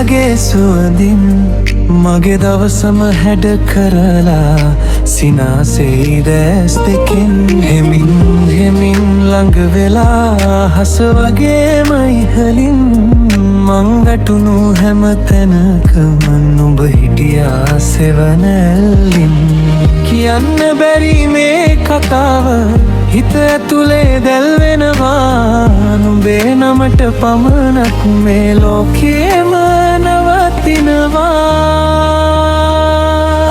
වගේ සුවඳින් මගේ දවසම හැඩ කරලා සිනාසෙයි දැස් දෙකෙන් හෙමින් හෙමින් ළඟ වෙලා හස වගේම ඉහලින් මං වැටුණු හැම තැනකම නුඹ හිටියා සෙවණැල්ලින් කියන්න බැරි මේ කතාව හිත ඇතුලේ දැල්වෙනවා නුඹේ නමට පමණක් මේ ලෝකෙම නවතිනවා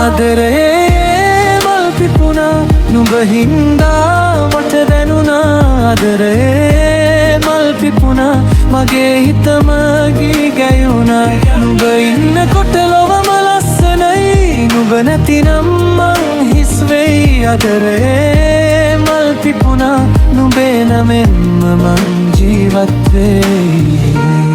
අදරේ මල් පිපුණා නුඹ හින්දා මට දැනුණා අදරේ මල් පිපුණා මගේ හිතම ගී ගැයුණා නුඹ ඉන්නකොට ලොවම ලස්සනයි නුඹ නැතිනම් මං හිස් වෙයි අදරේ මල් පිපුණා නුඹේ නමෙන්ම මං ජීවත් වෙයි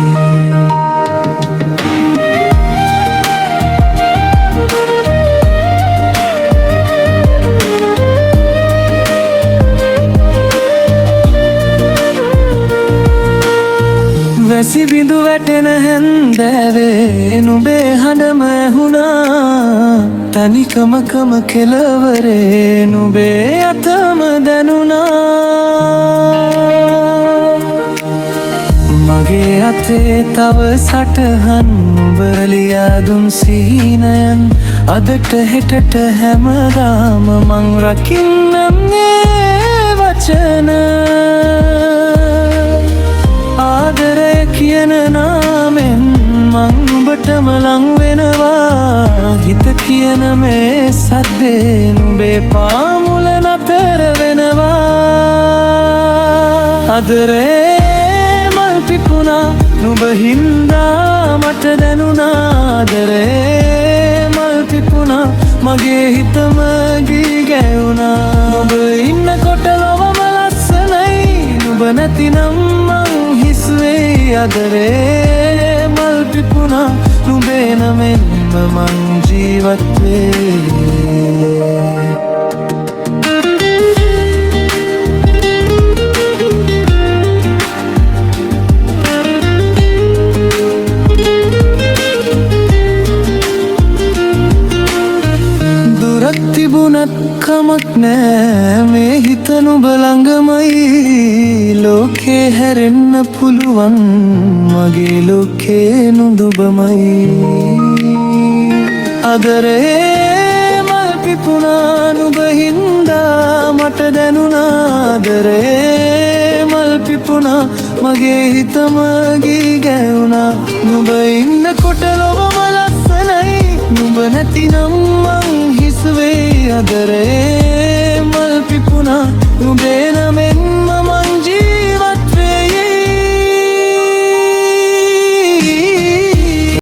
වැසි බිඳු වැටෙන හැන්දෑවේ නුඹේ හඬම ඇහුණා තනිකමකම කෙලවරේ නුඹේ අතම දැනුණා මගේ අතේ තව සටහන් නුඹ ලියා දුන් සිහිනයන් අදට හෙටට හැමදාම මං රකින්නම් ඒ වචන ආදරය කියන නාමෙන් මං නුඹටම ලං වෙනවා හිත කියන මේ සද්දේ නුඹේ පාමුල නතර වෙනවා අදරේ මල් පිපුණා නුඹ හින්දා මට දැනුණා අදරේ මල් පිපුණා මගේ හිතම ගී ගැයුණා නුඹ ඉන්නකොට ලොවම ලස්සනයි නුඹ නැතිනම් අදරේ මල් පිපුණා නුඹේ නමෙන්ම මං ජීවත් වෙයි දුරක් තිබුණත් කමක් නෑ මේ හිත නුඹ ළඟමයි ලෝකේ හැරෙන්න පුළුවන් මගේ ලෝකේ නුඹමයි අදරේ මල් පිපුණා නුඹ හින්දා මට දැනුණා අදරේ මල් පිපුණා මගේ හිතම ගී ගැයුණා නුඹ ඉන්නකොට ලොවම ලස්සනයි නුඹ නැතිනම් මං හිස් වෙයි අදරේ